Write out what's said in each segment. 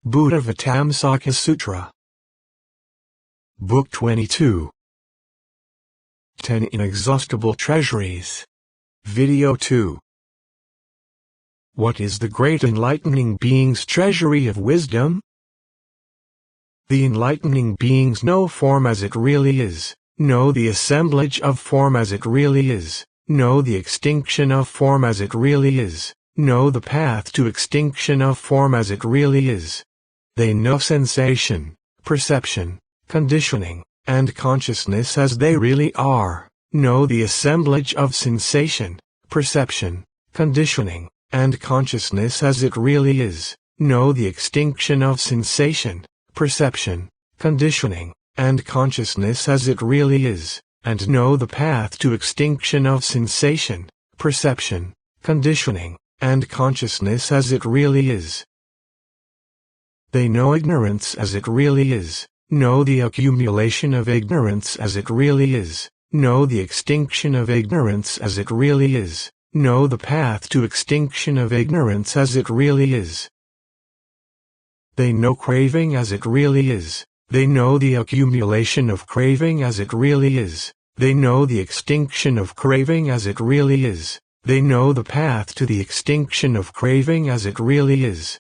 Buddhāvataṃsaka Sutra. Book 22. 10 Inexhaustible Treasuries. Video 2. What is the great enlightening being's treasury of wisdom? The enlightening beings know form as it really is, know the assemblage of form as it really is, know the extinction of form as it really is, know the path to extinction of form as it really is. They know sensation, perception, conditioning, and consciousness as they really are, know the assemblage of sensation, perception, conditioning, and consciousness as it really is, know the extinction of sensation, perception, conditioning, and consciousness as it really is, and know the path to extinction of sensation, perception, conditioning, and consciousness as it really is. They know ignorance as it really is, know the accumulation of ignorance as it really is, know the extinction of ignorance as it really is, know the path to extinction of ignorance as it really is. They know craving as it really is, they know the accumulation of craving as it really is, they know the extinction of craving as it really is, they know the path to the extinction of craving as it really is.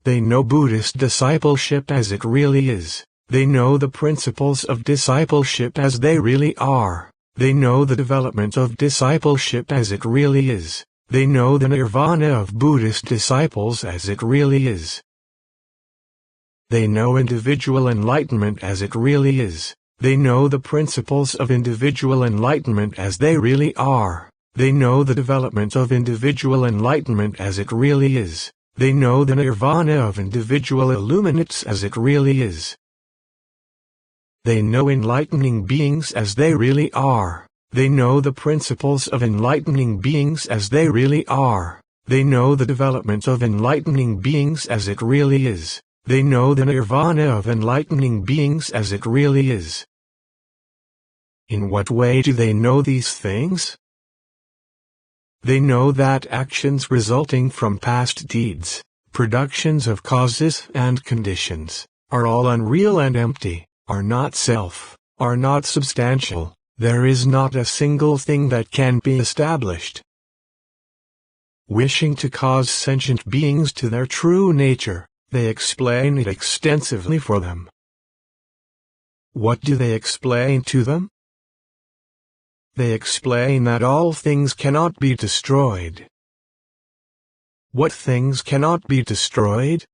They know Buddhist discipleship as it really is, they know the principles of discipleship as they really are, they know the development of discipleship as it really is, they know the nirvana of Buddhist disciples as it really is. They know individual enlightenment as it really is, they know the principles of individual enlightenment as they really are, they know the development of individual enlightenment as it really is, they know the nirvana of individual illuminates as it really is. They know enlightening beings as they really are, they know the principles of enlightening beings as they really are, they know the development of enlightening beings as it really is, they know the nirvana of enlightening beings as it really is. In what way do they know these things? They know that actions resulting from past deeds, productions of causes and conditions, are all unreal and empty, are not self, are not substantial, there is not a single thing that can be established. Wishing to cause sentient beings to their true nature, they explain it extensively for them. What do they explain to them? They explain that all things cannot be destroyed. What things cannot be destroyed?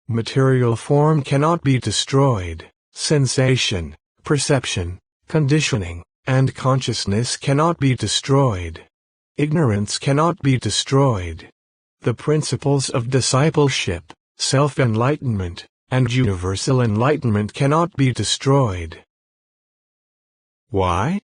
Material form cannot be destroyed, sensation, perception, conditioning, and consciousness cannot be destroyed. Ignorance cannot be destroyed. The principles of discipleship, self-enlightenment, and universal enlightenment cannot be destroyed. Why?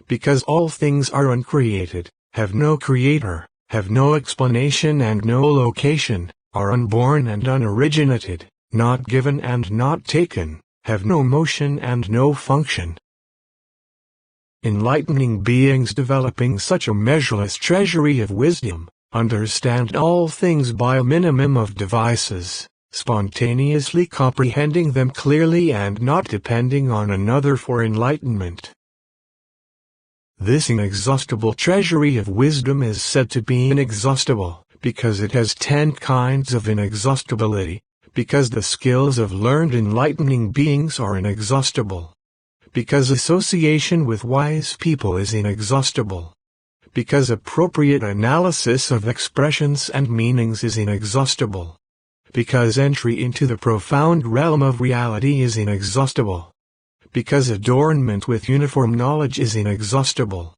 Because all things are uncreated, have no creator, have no explanation and no location, are unborn and unoriginated, not given and not taken, have no motion and no function. Enlightening beings developing such a measureless treasury of wisdom, understand all things by a minimum of devices, spontaneously comprehending them clearly and not depending on another for enlightenment. This inexhaustible treasury of wisdom is said to be inexhaustible, because it has 10 kinds of inexhaustibility, because the skills of learned enlightening beings are inexhaustible, because association with wise people is inexhaustible, because appropriate analysis of expressions and meanings is inexhaustible, because entry into the profound realm of reality is inexhaustible, because adornment with uniform knowledge is inexhaustible,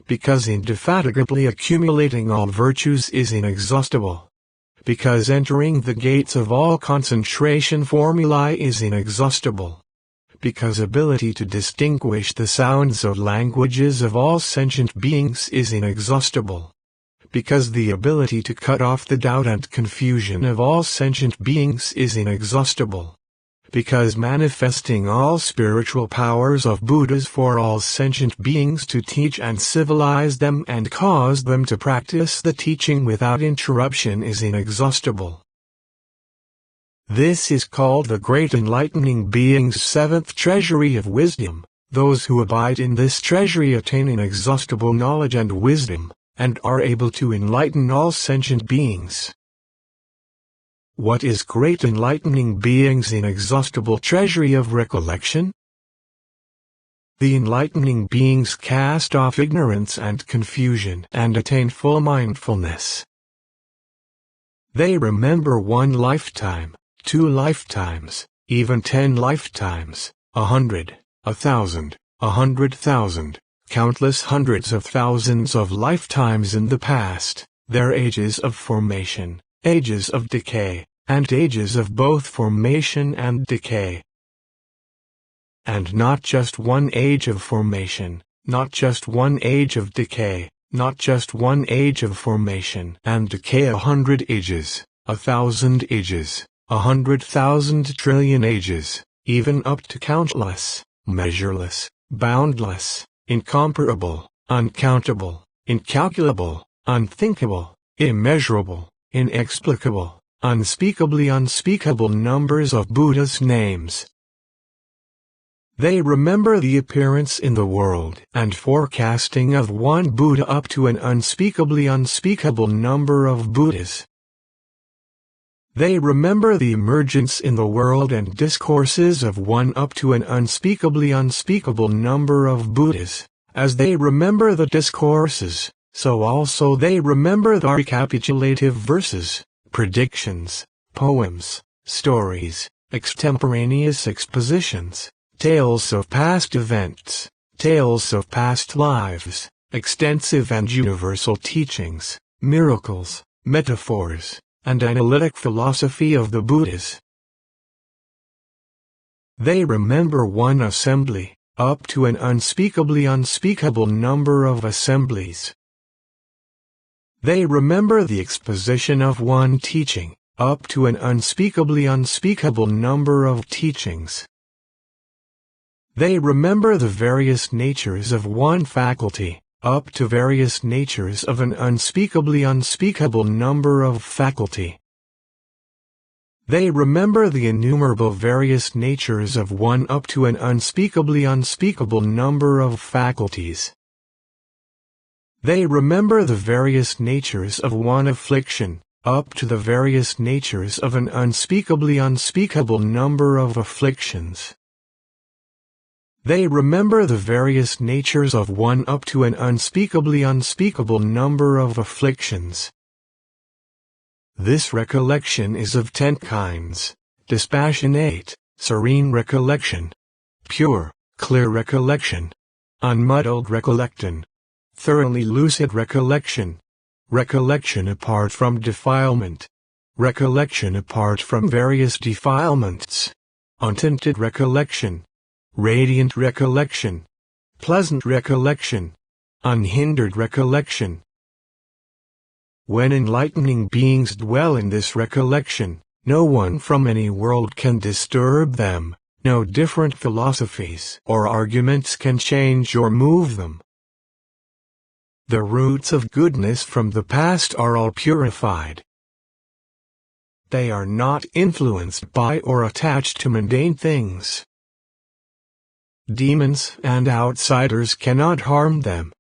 because indefatigably accumulating all virtues is inexhaustible, because entering the gates of all concentration formulae is inexhaustible, because ability to distinguish the sounds of languages of all sentient beings is inexhaustible, because the ability to cut off the doubt and confusion of all sentient beings is inexhaustible, because manifesting all spiritual powers of Buddhas for all sentient beings to teach and civilize them and cause them to practice the teaching without interruption is inexhaustible. This is called the Great Enlightening Being's seventh treasury of wisdom. Those who abide in this treasury attain inexhaustible knowledge and wisdom, and are able to enlighten all sentient beings. What is Great Enlightening Being's inexhaustible treasury of recollection? The enlightening beings cast off ignorance and confusion and attain full mindfulness. They remember 1 lifetime, 2 lifetimes, even 10 lifetimes, 100, 1,000, 100,000, countless hundreds of thousands of lifetimes in the past, their ages of formation, ages of decay, and ages of both formation and decay. And not just one age of formation, not just one age of decay, not just one age of formation and decay, 100 ages, 1,000 ages, 100,000 trillion ages, even up to countless, measureless, boundless, incomparable, uncountable, incalculable, unthinkable, immeasurable, inexplicable, unspeakably unspeakable numbers of Buddha's names. They remember the appearance in the world and forecasting of one Buddha up to an unspeakably unspeakable number of Buddhas. They remember the emergence in the world and discourses of one up to an unspeakably unspeakable number of Buddhas. As they remember the discourses, so also they remember the recapitulative verses, predictions, poems, stories, extemporaneous expositions, tales of past events, tales of past lives, extensive and universal teachings, miracles, metaphors, and analytic philosophy of the Buddhas. They remember one assembly, up to an unspeakably unspeakable number of assemblies. They remember the exposition of one teaching, up to an unspeakably unspeakable number of teachings. They remember the various natures of one faculty, up to various natures of an unspeakably unspeakable number of faculty. They remember the innumerable various natures of one up to an unspeakably unspeakable number of faculties. They remember the various natures of one affliction, up to the various natures of an unspeakably unspeakable number of afflictions. They remember the various natures of one up to an unspeakably unspeakable number of afflictions. This recollection is of 10 kinds: dispassionate, serene recollection, pure, clear recollection, unmuddled recollection, thoroughly lucid recollection, recollection apart from defilement, recollection apart from various defilements, untinted recollection, radiant recollection, pleasant recollection, unhindered recollection. When enlightening beings dwell in this recollection, no one from any world can disturb them, no different philosophies or arguments can change or move them. The roots of goodness from the past are all purified. They are not influenced by or attached to mundane things. Demons and outsiders cannot harm them.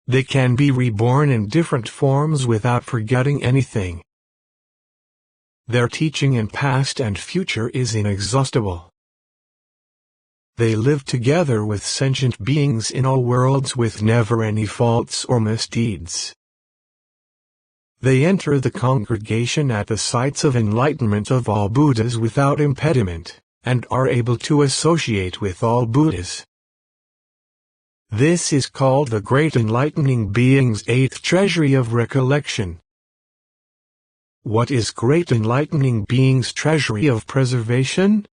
They can be reborn in different forms without forgetting anything. Their teaching in past and future is inexhaustible. They live together with sentient beings in all worlds with never any faults or misdeeds. They enter the congregation at the sites of enlightenment of all Buddhas without impediment, and are able to associate with all Buddhas. This is called the Great Enlightening Being's 8th treasury of recollection. What is Great Enlightening Being's treasury of preservation?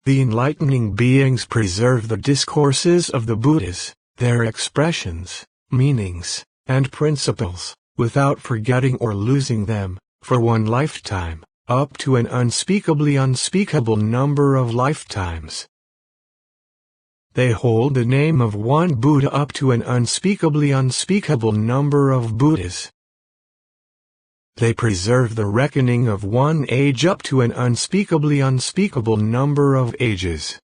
The enlightening beings preserve the discourses of the Buddhas, their expressions, meanings, and principles, without forgetting or losing them, for 1 lifetime, up to an unspeakable number of lifetimes. They hold the name of one Buddha up to an unspeakable number of Buddhas. They preserve the reckoning of one age up to an unspeakable number of ages.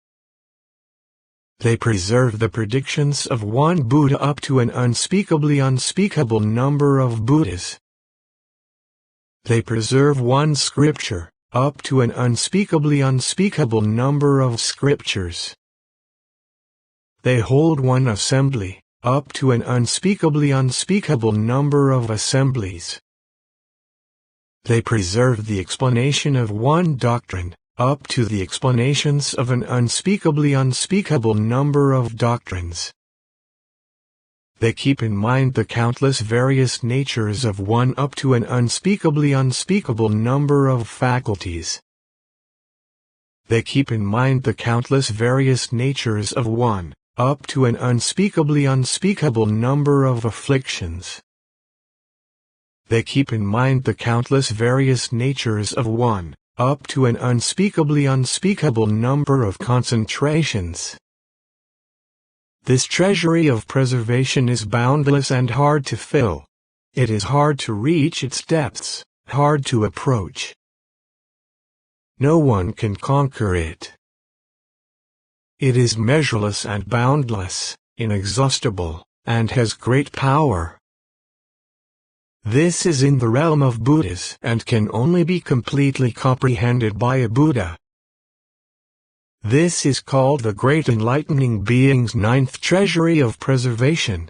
They preserve the predictions of one Buddha up to an unspeakable number of Buddhas. They preserve one scripture up to an unspeakable number of scriptures. They hold one assembly up to an unspeakable number of assemblies. They preserve the explanation of one doctrine up to the explanations of an unspeakable number of doctrines. They keep in mind the countless various natures of one up to an unspeakable number of faculties. They keep in mind the countless various natures of one up to an unspeakable number of afflictions. They keep in mind the countless various natures of one up to an unspeakable number of concentrations. This treasury of preservation is boundless and hard to fill. It is hard to reach its depths, hard to approach. No one can conquer it. It is measureless and boundless, inexhaustible, and has great power. This is in the realm of Buddhas and can only be completely comprehended by a Buddha. This is called the Great Enlightening Being's ninth treasury of preservation.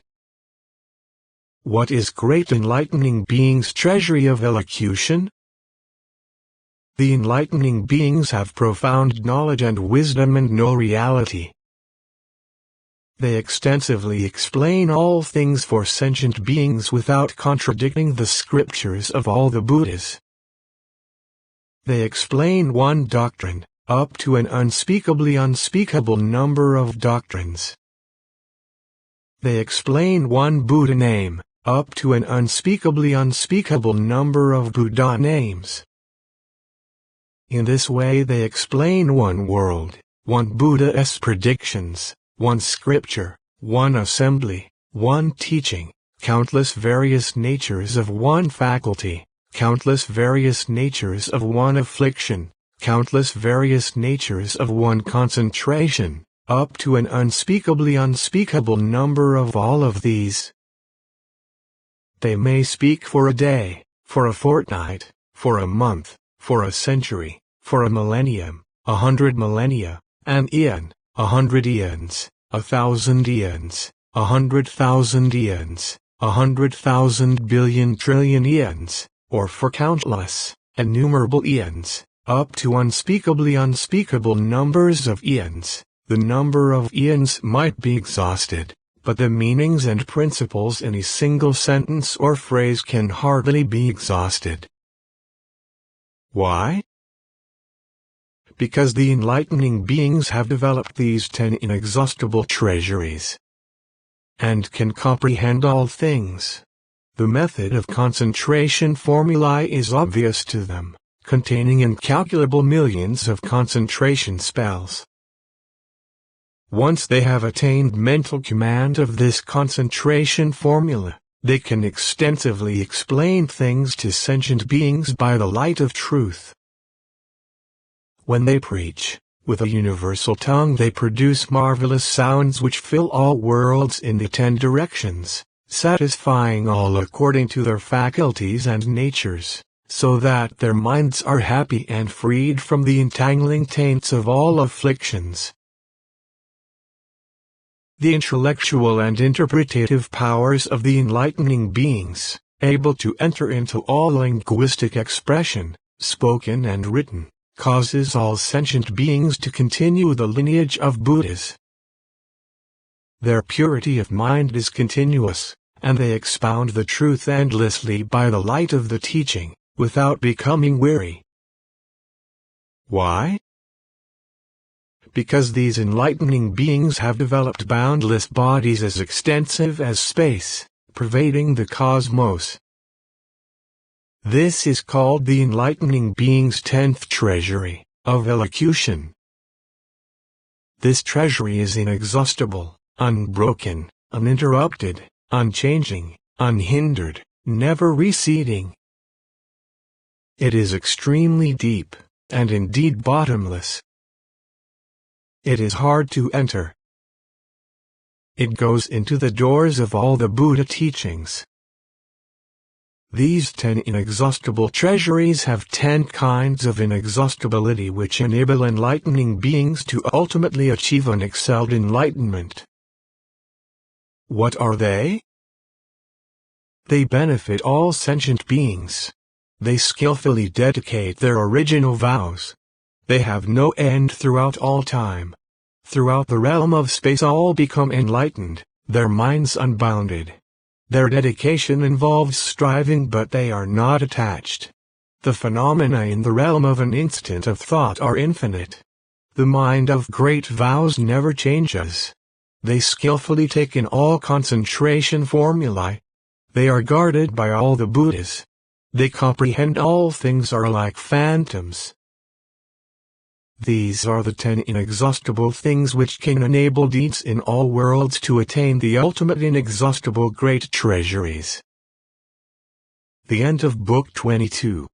What is Great Enlightening Being's treasury of elocution? The enlightening beings have profound knowledge and wisdom and know reality. They extensively explain all things for sentient beings without contradicting the scriptures of all the Buddhas. They explain one doctrine up to an unspeakable number of doctrines. They explain one Buddha name up to an unspeakable number of Buddha names. In this way they explain one world, one Buddha's predictions, one scripture, one assembly, one teaching, countless various natures of one faculty, countless various natures of one affliction, countless various natures of one concentration, up to an unspeakable number of all of these. They may speak for a day, for a fortnight, for a month, for a century, for a millennium, 100 millennia, an eon, 100 eons, 1,000 eons, 100,000 eons, 100,000 billion trillion eons, or for countless, innumerable eons, up to unspeakable numbers of eons. The number of eons might be exhausted, but the meanings and principles in a single sentence or phrase can hardly be exhausted. Why? Because the enlightening beings have developed these 10 inexhaustible treasuries and can comprehend all things. The method of concentration formulae is obvious to them, containing incalculable millions of concentration spells. Once they have attained mental command of this concentration formula, they can extensively explain things to sentient beings by the light of truth. When they preach, with a universal tongue they produce marvelous sounds which fill all worlds in the 10 directions, satisfying all according to their faculties and natures, so that their minds are happy and freed from the entangling taints of all afflictions. The intellectual and interpretative powers of the enlightening beings, able to enter into all linguistic expression, spoken and written, causes all sentient beings to continue the lineage of Buddhas. Their purity of mind is continuous, and they expound the truth endlessly by the light of the teaching, without becoming weary. Why? Because these enlightening beings have developed boundless bodies as extensive as space, pervading the cosmos. This is called the enlightening being's 10th treasury, of elocution. This treasury is inexhaustible, unbroken, uninterrupted, unchanging, unhindered, never receding. It is extremely deep, and indeed bottomless. It is hard to enter. It goes into the doors of all the Buddha teachings. These 10 inexhaustible treasuries have 10 kinds of inexhaustibility which enable enlightening beings to ultimately achieve unexcelled enlightenment. What are they? They benefit all sentient beings. They skillfully dedicate their original vows. They have no end throughout all time. Throughout the realm of space all become enlightened, their minds unbounded. Their dedication involves striving, but they are not attached. The phenomena in the realm of an instant of thought are infinite. The mind of great vows never changes. They skillfully take in all concentration formulae. They are guarded by all the Buddhas. They comprehend all things are like phantoms. These are the 10 inexhaustible things which can enable deeds in all worlds to attain the ultimate inexhaustible great treasuries. The end of Book 22.